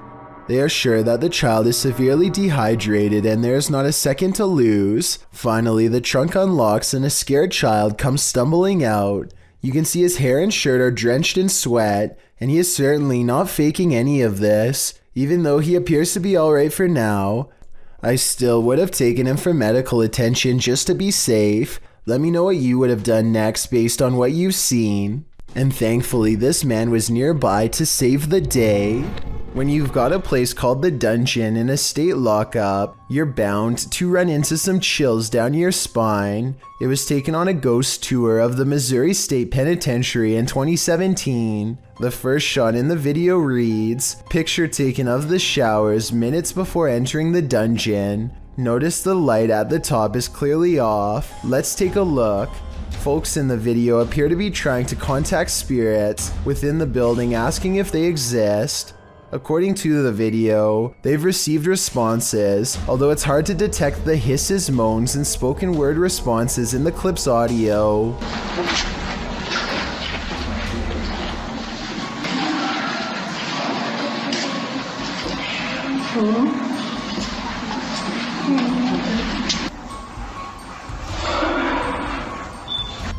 They are sure that the child is severely dehydrated and there's not a second to lose. Finally, the trunk unlocks and a scared child comes stumbling out. You can see his hair and shirt are drenched in sweat, and he is certainly not faking any of this, even though he appears to be alright for now. I still would have taken him for medical attention just to be safe. Let me know what you would have done next based on what you've seen. And thankfully this man was nearby to save the day. When you've got a place called the Dungeon in a state lockup, you're bound to run into some chills down your spine. It was taken on a ghost tour of the Missouri State Penitentiary in 2017. The first shot in the video reads, "Picture taken of the showers minutes before entering the dungeon. Notice the light at the top is clearly off. Let's take a look." Folks in the video appear to be trying to contact spirits within the building asking if they exist. According to the video, they've received responses, although it's hard to detect the hisses, moans, and spoken word responses in the clip's audio.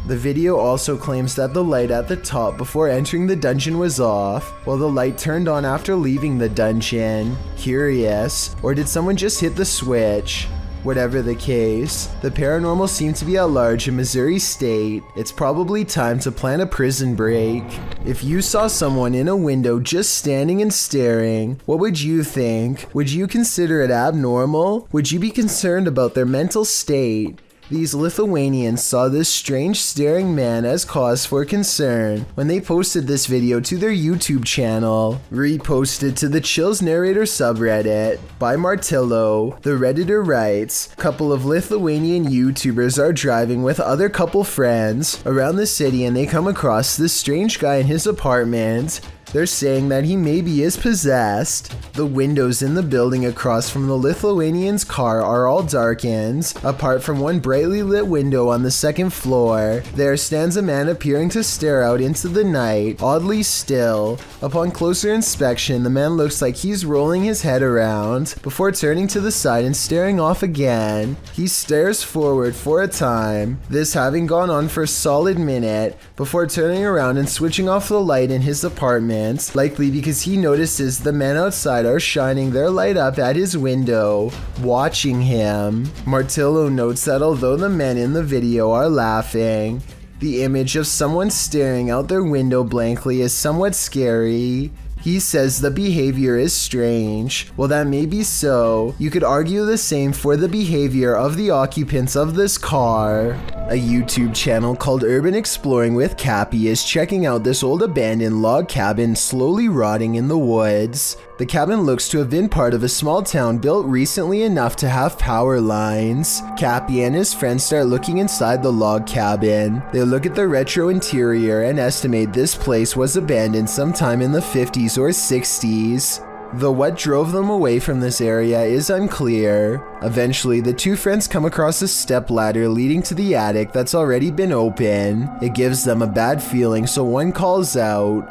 The video also claims that the light at the top before entering the dungeon was off, while the light turned on after leaving the dungeon. Curious, or did someone just hit the switch? Whatever the case, the paranormal seemed to be at large in Missouri State. It's probably time to plan a prison break. If you saw someone in a window just standing and staring, what would you think? Would you consider it abnormal? Would you be concerned about their mental state? These Lithuanians saw this strange staring man as cause for concern when they posted this video to their YouTube channel. Reposted to the Chills Narrator subreddit by Martillo, the Redditor writes, "Couple of Lithuanian YouTubers are driving with other couple friends around the city and they come across this strange guy in his apartment. They're saying that he maybe is possessed. The windows in the building across from the Lithuanian's car are all darkened, apart from one brightly lit window on the second floor. There stands a man appearing to stare out into the night, oddly still. Upon closer inspection, the man looks like he's rolling his head around, before turning to the side and staring off again. He stares forward for a time, this having gone on for a solid minute, before turning around and switching off the light in his apartment, likely because he notices the men outside are shining their light up at his window, watching him." Martillo notes that although the men in the video are laughing, the image of someone staring out their window blankly is somewhat scary. He says the behavior is strange. While that may be so, you could argue the same for the behavior of the occupants of this car. A YouTube channel called Urban Exploring with Cappy is checking out this old abandoned log cabin slowly rotting in the woods. The cabin looks to have been part of a small town built recently enough to have power lines. Cappy and his friends start looking inside the log cabin. They look at the retro interior and estimate this place was abandoned sometime in the 50s or 60s. Though what drove them away from this area is unclear. Eventually, the two friends come across a stepladder leading to the attic that's already been open. It gives them a bad feeling, so one calls out,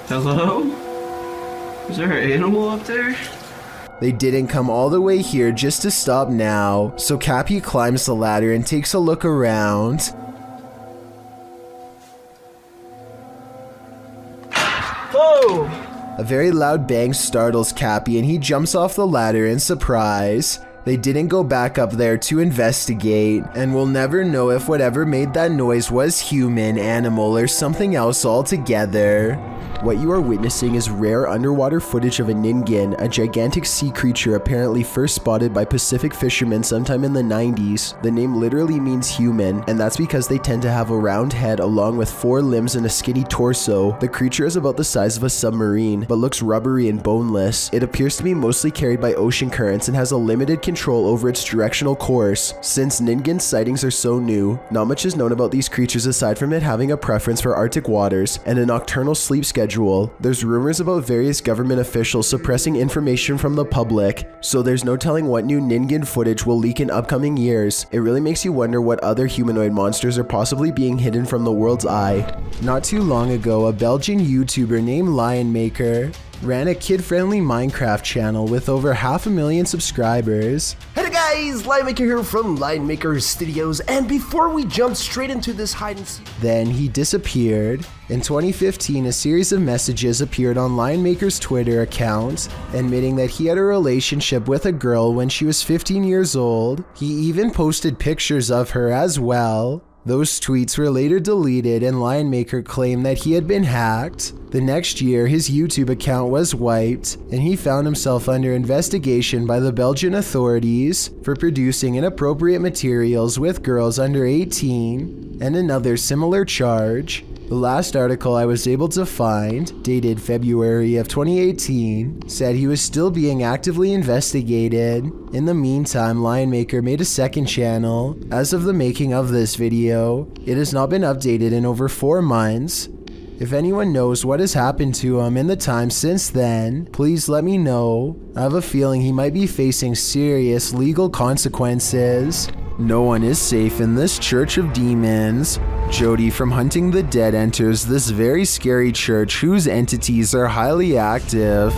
"Hello? Is there an animal up there?" They didn't come all the way here just to stop now, so Cappy climbs the ladder and takes a look around. Whoa! A very loud bang startles Cappy and he jumps off the ladder in surprise. They didn't go back up there to investigate, and we'll never know if whatever made that noise was human, animal, or something else altogether. What you are witnessing is rare underwater footage of a ningen, a gigantic sea creature apparently first spotted by Pacific fishermen sometime in the 90s. The name literally means human, and that's because they tend to have a round head along with 4 limbs and a skinny torso. The creature is about the size of a submarine, but looks rubbery and boneless. It appears to be mostly carried by ocean currents and has a limited control over its directional course. Since ningen sightings are so new, not much is known about these creatures aside from it having a preference for Arctic waters and a nocturnal sleep schedule. There's rumors about various government officials suppressing information from the public, so there's no telling what new ningen footage will leak in upcoming years. It really makes you wonder what other humanoid monsters are possibly being hidden from the world's eye. Not too long ago, a Belgian YouTuber named Lionmaker ran a kid-friendly Minecraft channel with over 500,000 subscribers. Hey guys, Lionmaker here from Lionmaker Studios, and before we jump straight into this hide and seek, Then he disappeared. In 2015, a series of messages appeared on Lionmaker's Twitter account, admitting that he had a relationship with a girl when she was 15 years old. He even posted pictures of her as well. Those tweets were later deleted and Lionmaker claimed that he had been hacked. The next year, his YouTube account was wiped and he found himself under investigation by the Belgian authorities for producing inappropriate materials with girls under 18 and another similar charge. The last article I was able to find, dated February of 2018, said he was still being actively investigated. In the meantime, Lionmaker made a second channel. As of the making of this video, it has not been updated in over 4 months. If anyone knows what has happened to him in the time since then, please let me know. I have a feeling he might be facing serious legal consequences. No one is safe in this church of demons. Jody from Hunting the Dead enters this very scary church whose entities are highly active.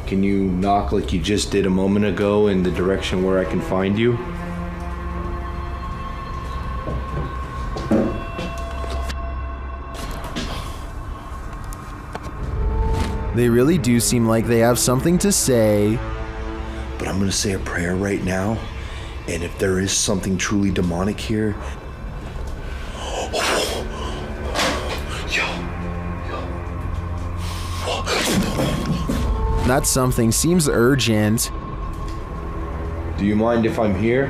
Can you knock like you just did a moment ago in the direction where I can find you? They really do seem like they have something to say. But I'm gonna say a prayer right now, and if there is something truly demonic here, that something seems urgent. Do you mind if I'm here?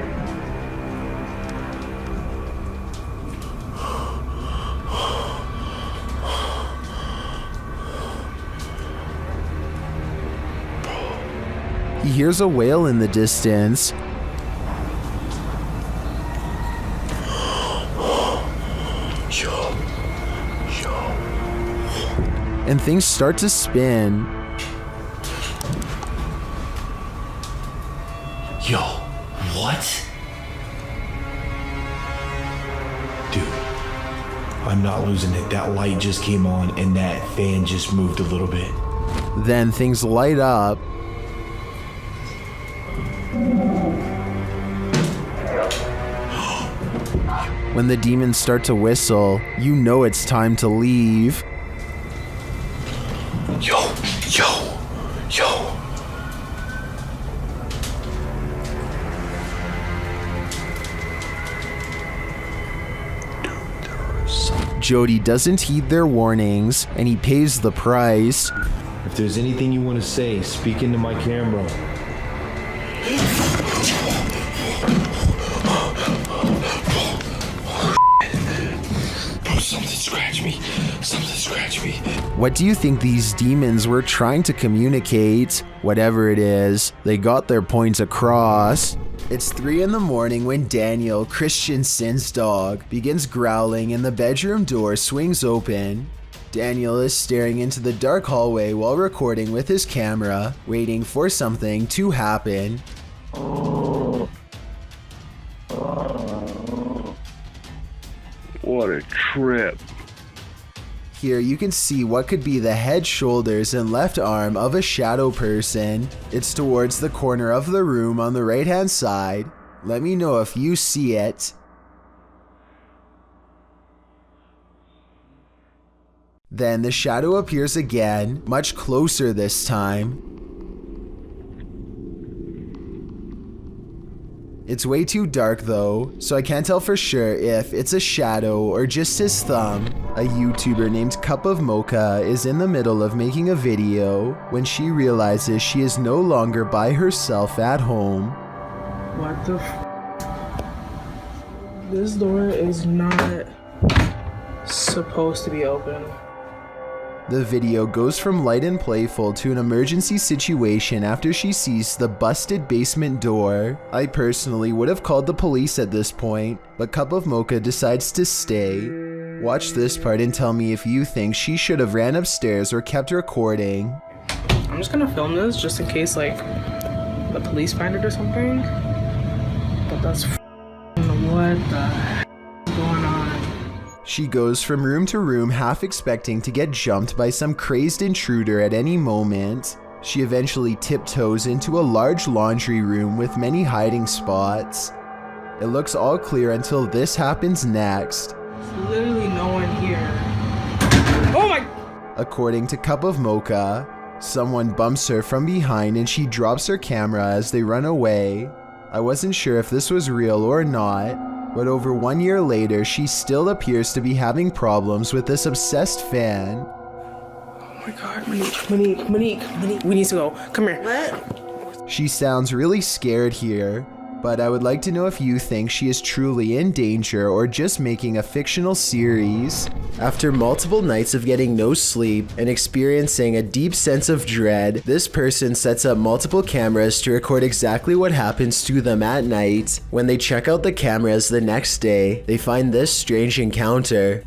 He hears a wail in the distance. And things start to spin. Yo, what? Dude, I'm not losing it. That light just came on and that fan just moved a little bit. Then things light up. When the demons start to whistle, you know it's time to leave. Yo. Jody doesn't heed their warnings, and he pays the price. If there's anything you want to say, speak into my camera. Something scratched me. What do you think these demons were trying to communicate? Whatever it is, they got their points across. It's 3 in the morning when Daniel, Christiansen's dog, begins growling and the bedroom door swings open. Daniel is staring into the dark hallway while recording with his camera, waiting for something to happen. What a trip. Here you can see what could be the head, shoulders, and left arm of a shadow person. It's towards the corner of the room on the right hand side. Let me know if you see it. Then the shadow appears again, much closer this time. It's way too dark though, so I can't tell for sure if it's a shadow or just his thumb. A YouTuber named Cup of Mocha is in the middle of making a video when she realizes she is no longer by herself at home. What the This door is not supposed to be open. The video goes from light and playful to an emergency situation after she sees the busted basement door. I personally would have called the police at this point, but Cup of Mocha decides to stay. Watch this part and tell me if you think she should have ran upstairs or kept recording. I'm just gonna film this just in case like the police find it or something. But that's what the heck is going on? She goes from room to room half expecting to get jumped by some crazed intruder at any moment. She eventually tiptoes into a large laundry room with many hiding spots. It looks all clear until this happens next. There's literally no one here. Oh my! According to Cup of Mocha, someone bumps her from behind and she drops her camera as they run away. I wasn't sure if this was real or not, but over 1 year later, she still appears to be having problems with this obsessed fan. Oh my god, Monique, we need to go. Come here. What? She sounds really scared here, but I would like to know if you think she is truly in danger or just making a fictional series. After multiple nights of getting no sleep and experiencing a deep sense of dread, this person sets up multiple cameras to record exactly what happens to them at night. When they check out the cameras the next day, they find this strange encounter.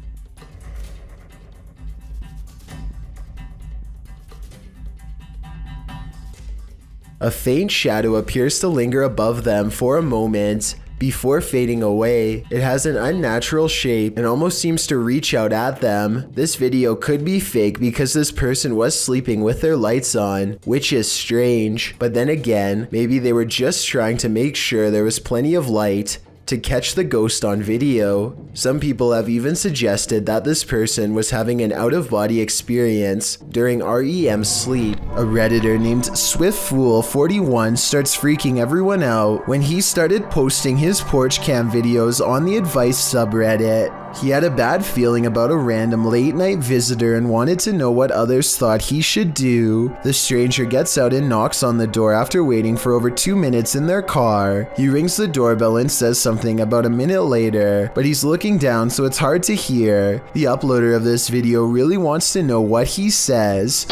A faint shadow appears to linger above them for a moment before fading away. It has an unnatural shape and almost seems to reach out at them. This video could be fake because this person was sleeping with their lights on, which is strange. But then again, maybe they were just trying to make sure there was plenty of light to catch the ghost on video. Some people have even suggested that this person was having an out-of-body experience during REM sleep. A Redditor named SwiftFool41 starts freaking everyone out when he started posting his porch cam videos on the advice subreddit. He had a bad feeling about a random late night visitor and wanted to know what others thought he should do. The stranger gets out and knocks on the door after waiting for over 2 minutes in their car. He rings the doorbell and says something about a minute later, but he's looking down so it's hard to hear. The uploader of this video really wants to know what he says.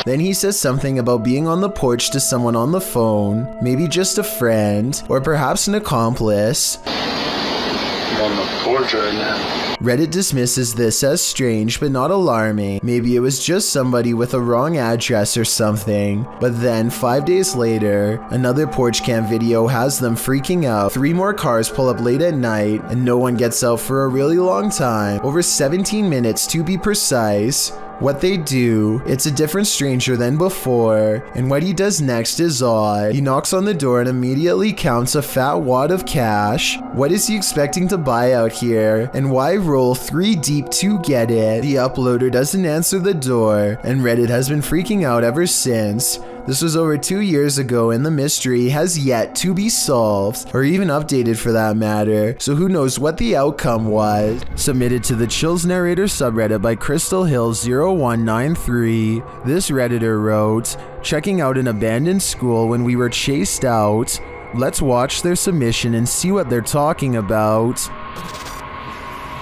Then he says something about being on the porch to someone on the phone, maybe just a friend, or perhaps an accomplice. I'm on the porch right now. Reddit dismisses this as strange but not alarming. Maybe it was just somebody with a wrong address or something. But then 5 days later, another porch cam video has them freaking out. 3 more cars pull up late at night and no one gets out for a really long time, over 17 minutes to be precise. What they do, it's a different stranger than before, and what he does next is odd. He knocks on the door and immediately counts a fat wad of cash. What is he expecting to buy out here, and why roll 3 deep to get it? The uploader doesn't answer the door, and Reddit has been freaking out ever since. This was over 2 years ago and the mystery has yet to be solved, or even updated for that matter, so who knows what the outcome was. Submitted to the Chills Narrator subreddit by Crystal Hill 0193, this Redditor wrote, "Checking out an abandoned school when we were chased out. Let's watch their submission and see what they're talking about."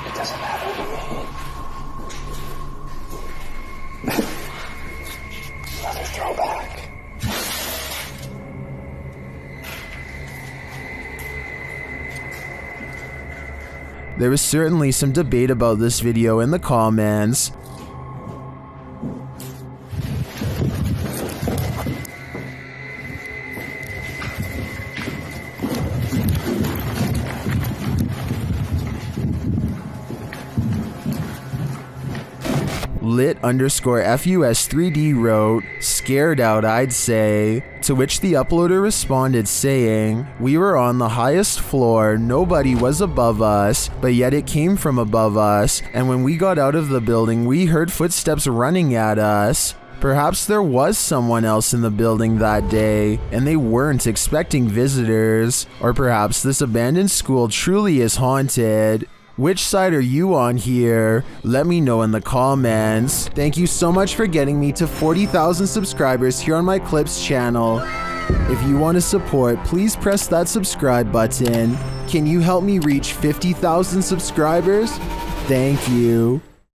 It doesn't matter to me. Another throwback. There was certainly some debate about this video in the comments. Lit_FUS3D wrote, "Scared out, I'd say," to which the uploader responded saying, "We were on the highest floor, nobody was above us, but yet it came from above us, and when we got out of the building we heard footsteps running at us. Perhaps there was someone else in the building that day, and they weren't expecting visitors. Or perhaps this abandoned school truly is haunted. Which side are you on here? Let me know in the comments. Thank you so much for getting me to 40,000 subscribers here on my Clips channel. If you want to support, please press that subscribe button. Can you help me reach 50,000 subscribers? Thank you.